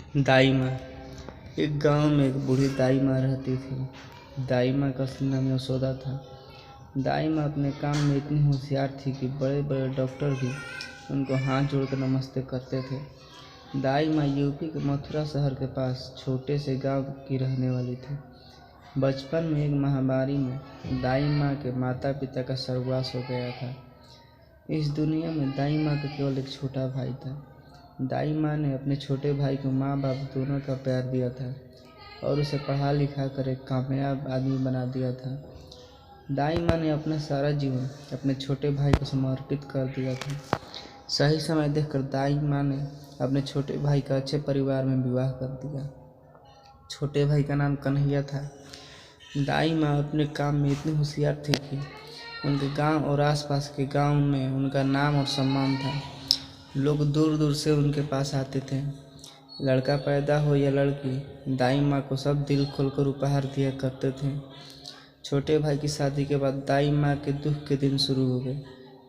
दाई माँ। एक गांव में एक बूढ़ी दाई माँ रहती थी। दाई माँ का असली नाम यशोदा था। दाई माँ अपने काम में इतनी होशियार थी कि बड़े बड़े डॉक्टर भी उनको हाथ जोड़कर नमस्ते करते थे। दाई माँ यूपी के मथुरा शहर के पास छोटे से गांव की रहने वाली थी। बचपन में एक महामारी में दाई माँ के माता पिता का स्वर्गवास हो गया था। इस दुनिया में दाई माँ का केवल एक छोटा भाई था। दाई माँ ने अपने छोटे भाई को माँ बाप दोनों का प्यार दिया था और उसे पढ़ा लिखा कर एक कामयाब आदमी बना दिया था। दाई माँ ने अपना सारा जीवन अपने छोटे भाई को समर्पित कर दिया था। सही समय देखकर दाई माँ ने अपने छोटे भाई का अच्छे परिवार में विवाह कर दिया। छोटे भाई का नाम कन्हैया था। दाई माँ अपने काम में इतनी होशियार थी कि उनके गांव और आसपास के गांव में उनका नाम और सम्मान था। लोग दूर दूर से उनके पास आते थे। लड़का पैदा हो या लड़की, दाई माँ को सब दिल खोलकर उपहार दिया करते थे। छोटे भाई की शादी के बाद दाई माँ के दुख के दिन शुरू हो गए।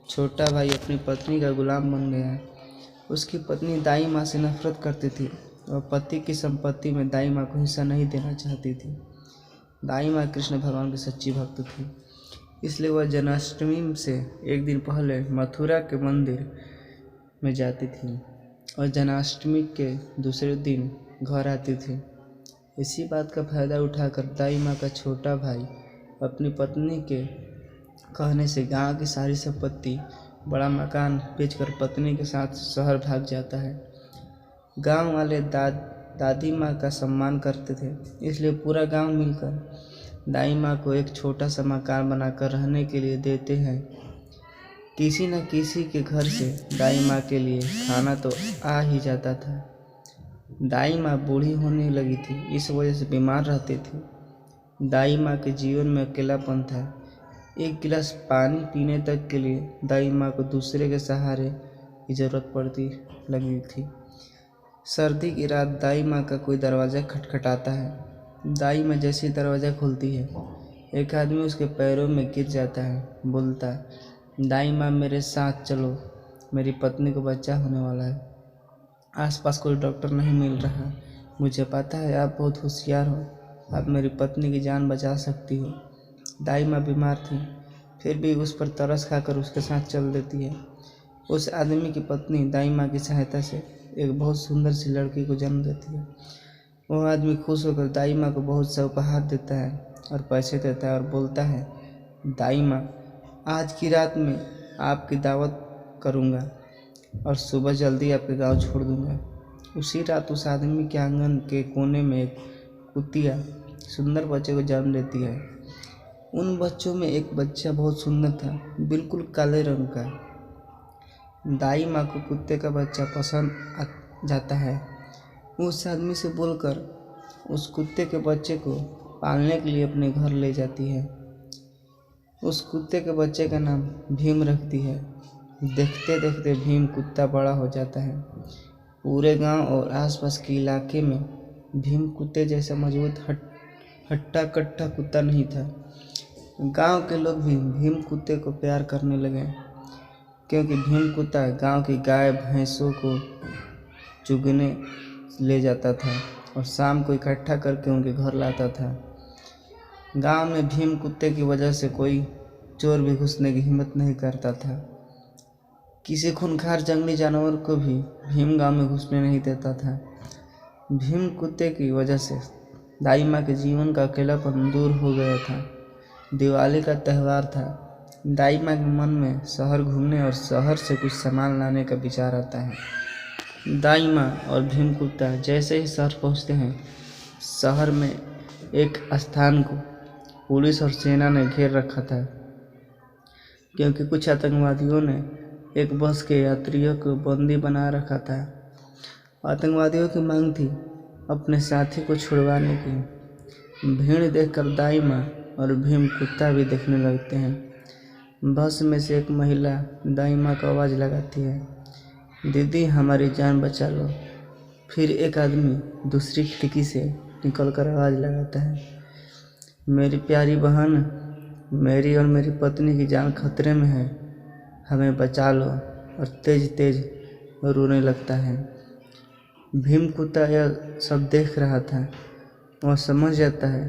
छोटा भाई अपनी पत्नी का गुलाम बन गया। उसकी पत्नी दाई माँ से नफरत करती थी और पति की संपत्ति में दाई माँ को हिस्सा नहीं देना चाहती थी। दाई माँ कृष्ण भगवान की सच्ची भक्त थी, इसलिए वह जन्माष्टमी से एक दिन पहले मथुरा के मंदिर में जाती थी और जन्माष्टमी के दूसरे दिन घर आती थी। इसी बात का फायदा उठाकर दाई माँ का छोटा भाई अपनी पत्नी के कहने से गांव की सारी संपत्ति, बड़ा मकान बेचकर पत्नी के साथ शहर भाग जाता है। गांव वाले दादी माँ का सम्मान करते थे, इसलिए पूरा गांव मिलकर दाई माँ को एक छोटा सा मकान बनाकर रहने के लिए देते हैं। किसी न किसी के घर से दाई माँ के लिए खाना तो आ ही जाता था। दाई माँ बूढ़ी होने लगी थी, इस वजह से बीमार रहती थी। दाई माँ के जीवन में अकेलापन था। एक गिलास पानी पीने तक के लिए दाई माँ को दूसरे के सहारे की ज़रूरत पड़ती लगी थी। सर्दी की रात दाई माँ का कोई दरवाज़ा खटखटाता है। दाई माँ जैसे ही दरवाज़ा खोलती है, एक आदमी उसके पैरों में गिर जाता है। बोलता, दाई माँ मेरे साथ चलो, मेरी पत्नी को बच्चा होने वाला है। आसपास कोई डॉक्टर नहीं मिल रहा। मुझे पता है आप बहुत होशियार हो, आप मेरी पत्नी की जान बचा सकती हो। दाई माँ बीमार थी, फिर भी उस पर तरस खाकर उसके साथ चल देती है। उस आदमी की पत्नी दाई माँ की सहायता से एक बहुत सुंदर सी लड़की को जन्म देती है। वह आदमी खुश होकर दाई माँ को बहुत सा उपहार देता है और पैसे देता है और बोलता है, दाई माँ आज की रात में आपकी दावत करूँगा और सुबह जल्दी आपके गांव छोड़ दूँगा। उसी रात उस आदमी के आंगन के कोने में एक कुतिया सुंदर बच्चे को जन्म देती है। उन बच्चों में एक बच्चा बहुत सुंदर था, बिल्कुल काले रंग का। दाई माँ को कुत्ते का बच्चा पसंद आ जाता है। उस आदमी से बोलकर उस कुत्ते के बच्चे को पालने के लिए अपने घर ले जाती है। उस कुत्ते के बच्चे का नाम भीम रखती है। देखते देखते भीम कुत्ता बड़ा हो जाता है। पूरे गांव और आसपास के इलाके में भीम कुत्ते जैसा मजबूत हट्टा कट्टा कुत्ता नहीं था। गांव के लोग भी भीम कुत्ते को प्यार करने लगे, क्योंकि भीम कुत्ता गांव की गाय भैंसों को चुगने ले जाता था और शाम को इकट्ठा करके उनके घर लाता था। गांव में भीम कुत्ते की वजह से कोई चोर भी घुसने की हिम्मत नहीं करता था। किसी खूंखार जंगली जानवर को भी भीम गांव में घुसने नहीं देता था। भीम कुत्ते की वजह से दाई माँ के जीवन का अकेलापन दूर हो गया था। दिवाली का त्यौहार था। दाई माँ के मन में शहर घूमने और शहर से कुछ सामान लाने का विचार आता है। दाई माँ और भीम कुत्ता जैसे ही शहर पहुँचते हैं, शहर में एक स्थान को पुलिस और सेना ने घेर रखा था, क्योंकि कुछ आतंकवादियों ने एक बस के यात्रियों को बंदी बना रखा था। आतंकवादियों की मांग थी अपने साथी को छुड़वाने की। भीड़ देखकर दाई माँ और भीम कुत्ता भी देखने लगते हैं। बस में से एक महिला दाई माँ को आवाज़ लगाती है, दीदी हमारी जान बचा लो। फिर एक आदमी दूसरी खिड़की से निकलकर आवाज़ लगाता है, मेरी प्यारी बहन, मेरी और मेरी पत्नी की जान खतरे में है, हमें बचा लो। और तेज तेज रोने लगता है। भीम कुत्ता यह सब देख रहा था। वह समझ जाता है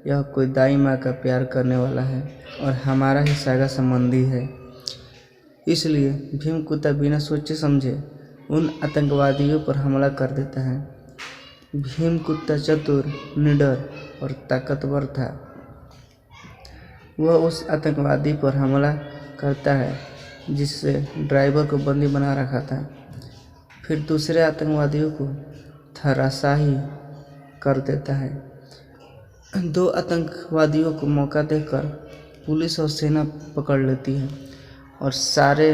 यह कोई दाई माँ का प्यार करने वाला है और हमारा ही सगा संबंधी है। इसलिए भीम कुत्ता बिना सोचे समझे उन आतंकवादियों पर हमला कर देता है। भीम कुत्ता चतुर, निडर और ताकतवर था। वह उस आतंकवादी पर हमला करता है जिससे ड्राइवर को बंदी बना रखा था। फिर दूसरे आतंकवादियों को धराशायी कर देता है। 2 आतंकवादियों को मौका देकर पुलिस और सेना पकड़ लेती है और सारे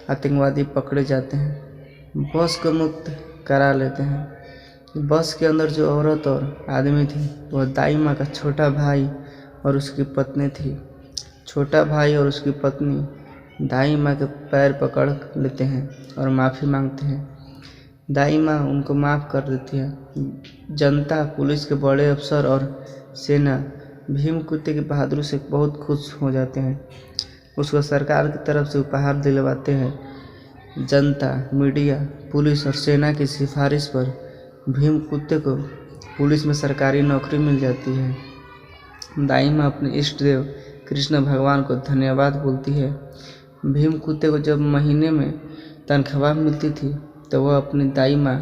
आतंकवादी पकड़े जाते हैं। बस को मुक्त करा लेते हैं। बस के अंदर जो औरत और आदमी थी वह दाई माँ का छोटा भाई और उसकी पत्नी थी। छोटा भाई और उसकी पत्नी दाई माँ के पैर पकड़ लेते हैं और माफ़ी मांगते हैं। दाई माँ उनको माफ़ कर देती है। जनता, पुलिस के बड़े अफसर और सेना भीम कुत्ते की बहादुरी से बहुत खुश हो जाते हैं। उसको सरकार की तरफ से उपहार दिलवाते हैं। जनता, मीडिया, पुलिस और सेना की सिफारिश पर भीम कुत्ते को पुलिस में सरकारी नौकरी मिल जाती है। दाई माँ अपने इष्ट देव कृष्ण भगवान को धन्यवाद बोलती है। भीम कुत्ते को जब महीने में तनख्वाह मिलती थी तो वह अपनी दाई माँ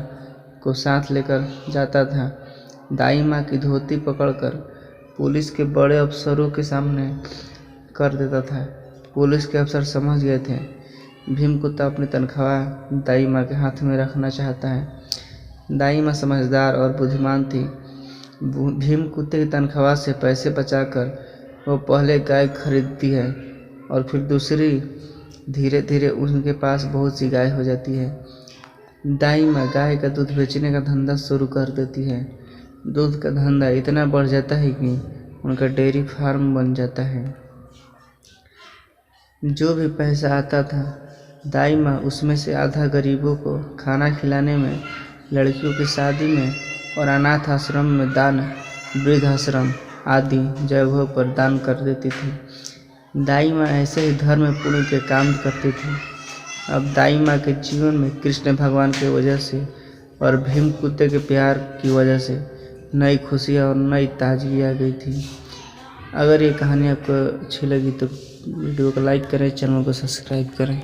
को साथ लेकर जाता था। दाई माँ की धोती पकड़कर पुलिस के बड़े अफसरों के सामने कर देता था। पुलिस के अफसर समझ गए थे भीम कुत्ता अपनी तनख्वाह दाई माँ के हाथ में रखना चाहता है। दाई माँ समझदार और बुद्धिमान थी। भीम कुत्ते की तनख्वाह से पैसे बचाकर वो पहले गाय खरीदती है और फिर दूसरी। धीरे धीरे उनके पास बहुत सी गाय हो जाती है। दाई माँ गाय का दूध बेचने का धंधा शुरू कर देती है। दूध का धंधा इतना बढ़ जाता है कि उनका डेयरी फार्म बन जाता है। जो भी पैसा आता था दाई माँ उसमें से आधा गरीबों को खाना खिलाने में, लड़कियों की शादी में और अनाथ आश्रम में दान, वृद्धाश्रम आदि जगहों पर दान कर देती थी। दाई माँ ऐसे ही धर्म पुण्य के काम करती थी। अब दाई माँ के जीवन में कृष्ण भगवान की वजह से और भीम कुत्ते के प्यार की वजह से नई खुशियाँ और नई ताजगी आ गई थी। अगर ये कहानी आपको अच्छी लगी तो वीडियो को लाइक करें, चैनल को सब्सक्राइब करें।